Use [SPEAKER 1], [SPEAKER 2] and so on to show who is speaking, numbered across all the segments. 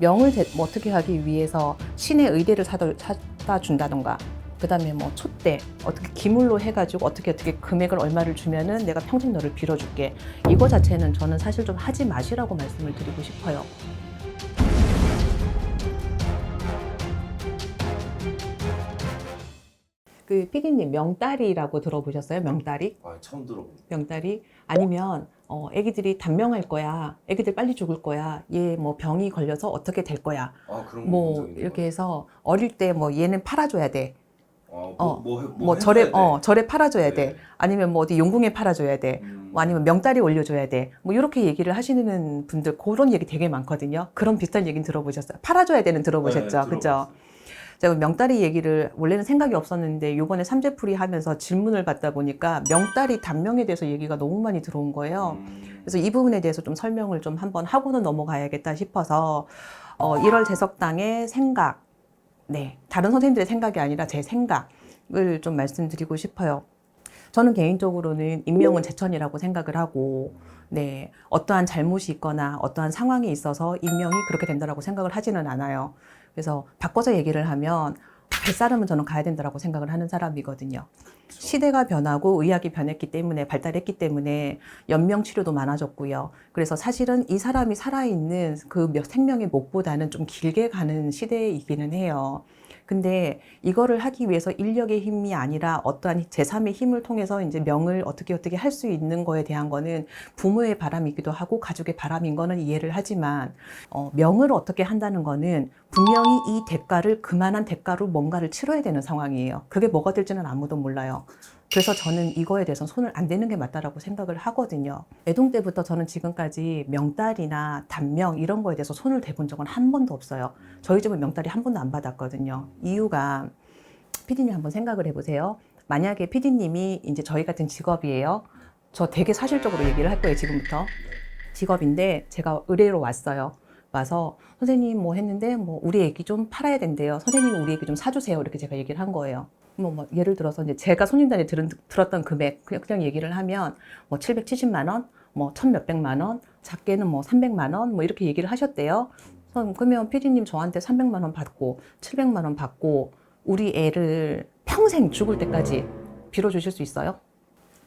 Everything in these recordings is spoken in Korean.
[SPEAKER 1] 명을 뭐 어떻게 하기 위해서 신의 의대를 사다 준다던가, 그 다음에 뭐 촛대 어떻게 기물로 해가지고 어떻게 금액을 얼마를 주면은 내가 평생 너를 빌어줄게. 이거 자체는 저는 사실 좀 하지 마시라고 말씀을 드리고 싶어요. 그 PD님, 명다리라고 들어보셨어요? 명다리?
[SPEAKER 2] 아, 처음 들어봅니다.
[SPEAKER 1] 명다리? 아니면 애기들이 단명할 거야, 애기들 빨리 죽을 거야, 얘 뭐 병이 걸려서 어떻게 될 거야,
[SPEAKER 2] 아, 그런 거 본 적
[SPEAKER 1] 뭐
[SPEAKER 2] 있는
[SPEAKER 1] 이렇게
[SPEAKER 2] 것
[SPEAKER 1] 해서 어릴 때 뭐 얘는 팔아줘야 돼.
[SPEAKER 2] 같아요.
[SPEAKER 1] 뭐
[SPEAKER 2] 해줘야 돼.
[SPEAKER 1] 절에 팔아줘야
[SPEAKER 2] 네.
[SPEAKER 1] 돼. 아니면 뭐 어디 용궁에 팔아줘야 돼. 뭐 아니면 명다리 올려줘야 돼. 뭐 이렇게 얘기를 하시는 분들, 그런 얘기 되게 많거든요. 그런 비슷한 얘기는 들어보셨어요? 팔아줘야 되는 들어보셨죠?
[SPEAKER 2] 네,
[SPEAKER 1] 그죠?
[SPEAKER 2] 들어봤어요.
[SPEAKER 1] 제가 명다리 얘기를 원래는 생각이 없었는데 요번에 삼재풀이 하면서 질문을 받다 보니까 명다리 단명에 대해서 얘기가 너무 많이 들어온 거예요. 그래서 이 부분에 대해서 좀 설명을 좀 한번 하고는 넘어가야겠다 싶어서 1월 제석당의 생각, 네, 다른 선생님들의 생각이 아니라 제 생각을 좀 말씀드리고 싶어요. 저는 개인적으로는 인명은 제천이라고 생각을 하고, 네, 어떠한 잘못이 있거나 어떠한 상황이 있어서 인명이 그렇게 된다라고 생각을 하지는 않아요. 그래서 바꿔서 얘기를 하면 발사름은 저는 가야 된다라고 생각을 하는 사람이거든요.
[SPEAKER 2] 그렇죠.
[SPEAKER 1] 시대가 변하고 의학이 변했기 때문에, 발달했기 때문에 연명 치료도 많아졌고요. 그래서 사실은 이 사람이 살아있는 그 생명의 목보다는 좀 길게 가는 시대이기는 해요. 근데 이거를 하기 위해서 인력의 힘이 아니라 어떠한 제3의 힘을 통해서 이제 명을 어떻게 할 수 있는 거에 대한 거는 부모의 바람이기도 하고 가족의 바람인 거는 이해를 하지만, 명을 어떻게 한다는 거는 분명히 이 대가를, 그만한 대가로 뭔가를 치러야 되는 상황이에요. 그게 뭐가 될지는 아무도 몰라요. 그래서 저는 이거에 대해서 손을 안 대는 게 맞다라고 생각을 하거든요. 애동 때부터 저는 지금까지 명달이나 단명 이런 거에 대해서 손을 대본 적은 한 번도 없어요. 저희 집은 명달이 한 번도 안 받았거든요. 이유가, 피디님 한번 생각을 해보세요. 만약에 피디님이 이제 저희 같은 직업이에요. 저 되게 사실적으로 얘기를 할 거예요, 지금부터. 직업인데 제가 의뢰로 왔어요. 와서 선생님 뭐 했는데 뭐 우리 애기 좀 팔아야 된대요. 선생님이 우리 애기 좀 사주세요. 이렇게 제가 얘기를 한 거예요. 뭐 예를 들어서 이제 제가 손님단에 들었던 금액 그냥 얘기를 하면 뭐 770만 원, 뭐 1,몇백만 원, 작게는 뭐 300만 원, 뭐 이렇게 얘기를 하셨대요. 그러면 피디님 저한테 300만 원 받고 700만 원 받고 우리 애를 평생 죽을 때까지 빌어주실 수 있어요?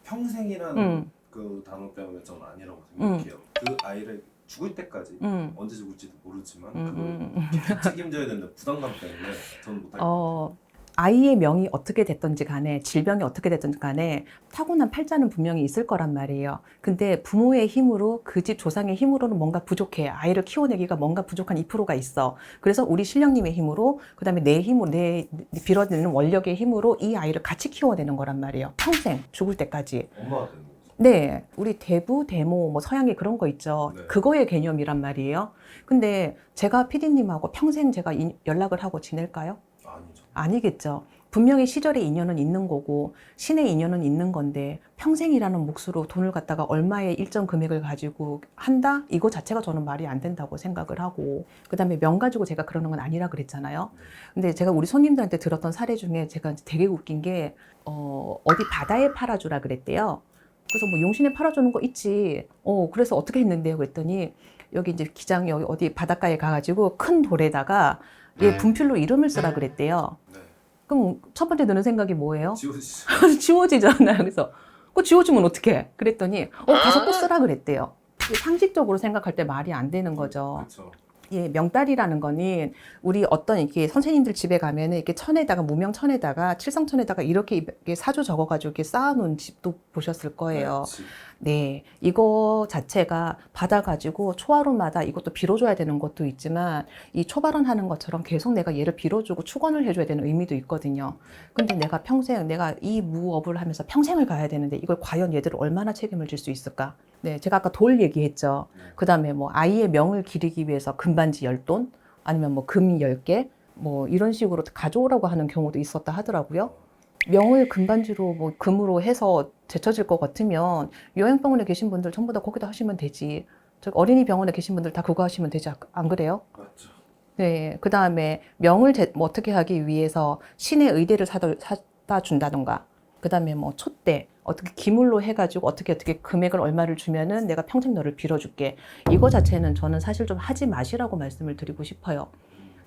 [SPEAKER 2] 평생이라는 그 단어 때문에 저는 아니라고 생각해요. 그 아이를 죽을 때까지 언제 죽을지도 모르지만 그 책임져야 되는 부담감 때문에 저는 못할 것 같아요.
[SPEAKER 1] 아이의 명이 어떻게 됐든지 간에, 질병이 어떻게 됐든지 간에 타고난 팔자는 분명히 있을 거란 말이에요. 근데 부모의 힘으로, 그 집 조상의 힘으로는 뭔가 부족해. 아이를 키워내기가 뭔가 부족한 2%가 있어. 그래서 우리 신령님의 힘으로, 그 다음에 내 힘으로, 내 빌어내는 원력의 힘으로 이 아이를 같이 키워내는 거란 말이에요. 평생, 죽을 때까지.
[SPEAKER 2] 엄마가 되는 거죠.
[SPEAKER 1] 네, 우리 대부, 대모, 뭐 서양에 그런 거 있죠.
[SPEAKER 2] 네.
[SPEAKER 1] 그거의 개념이란 말이에요. 근데 제가 피디님하고 평생 제가 연락을 하고 지낼까요?
[SPEAKER 2] 아니죠.
[SPEAKER 1] 아니겠죠. 분명히 시절의 인연은 있는 거고 신의 인연은 있는 건데, 평생이라는 몫으로 돈을 갖다가 얼마의 일정 금액을 가지고 한다? 이거 자체가 저는 말이 안 된다고 생각을 하고, 그 다음에 명 가지고 제가 그러는 건 아니라 그랬잖아요. 근데 제가 우리 손님들한테 들었던 사례 중에 제가 되게 웃긴 게, 어디 바다에 팔아주라 그랬대요. 그래서 뭐 용신에 팔아주는 거 있지. 그래서 어떻게 했는데요? 그랬더니 여기 이제 기장, 여기 어디 바닷가에 가가지고 큰 돌에다가 얘 분필로 이름을 쓰라 그랬대요.
[SPEAKER 2] 네.
[SPEAKER 1] 그럼 첫 번째 드는 생각이 뭐예요?
[SPEAKER 2] 지워지죠.
[SPEAKER 1] 지워지잖아요. 그래서 지워지면 어떡해? 그랬더니 가서 또 쓰라 그랬대요. 상식적으로 생각할 때 말이 안 되는 거죠.
[SPEAKER 2] 그렇죠.
[SPEAKER 1] 예, 명달이라는 거는 우리 어떤 이렇게 선생님들 집에 가면은 이렇게 천에다가, 무명천에다가, 칠성천에다가 이렇게 사주 적어가지고 이렇게 쌓아놓은 집도 보셨을 거예요. 네, 이거 자체가 받아가지고 초하루마다 이것도 빌어줘야 되는 것도 있지만, 이 초발언하는 것처럼 계속 내가 얘를 빌어주고 축원을 해줘야 되는 의미도 있거든요. 근데 내가 평생, 내가 이 무업을 하면서 평생을 가야 되는데 이걸 과연 얘들을 얼마나 책임을 질 수 있을까? 네, 제가 아까 돌 얘기했죠. 그 다음에 뭐 아이의 명을 기리기 위해서 금반지 10돈, 아니면 뭐 금 10개, 뭐 이런 식으로 가져오라고 하는 경우도 있었다 하더라고요. 명을 금반지로 뭐 금으로 해서 제쳐질 것 같으면 요양병원에 계신 분들 전부 다 거기다 하시면 되지. 어린이 병원에 계신 분들 다 그거 하시면 되지, 안 그래요?
[SPEAKER 2] 맞죠.
[SPEAKER 1] 네, 그 다음에 명을 뭐 어떻게 하기 위해서 신의 의대를 사다 준다던가, 그 다음에 뭐 촛대 어떻게 기물로 해가지고 어떻게 금액을 얼마를 주면은 내가 평생 너를 빌어줄게. 이거 자체는 저는 사실 좀 하지 마시라고 말씀을 드리고 싶어요.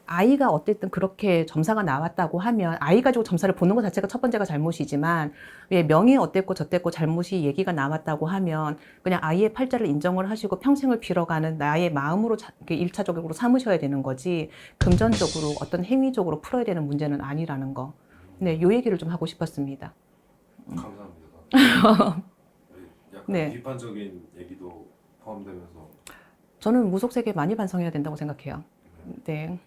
[SPEAKER 1] 아이가 어쨌든 그렇게 점사가 나왔다고 하면 아이 가지고 점사를 보는 것 자체가 첫 번째가 잘못이지만 왜 명예 어땠고 저땠고 잘못이 얘기가 나왔다고 하면 그냥 아이의 팔자를 인정을 하시고 평생을 빌어가는 나의 마음으로 일차적으로 삼으셔야 되는 거지 금전적으로 어떤 행위적으로 풀어야 되는 문제는 아니라는 거. 네, 요 얘기를 좀 하고 싶었습니다.
[SPEAKER 2] 감사합니다. 약간
[SPEAKER 1] 네.
[SPEAKER 2] 비판적인 얘기도 포함되면서
[SPEAKER 1] 저는 무속세계 많이 반성해야 된다고 생각해요. 네.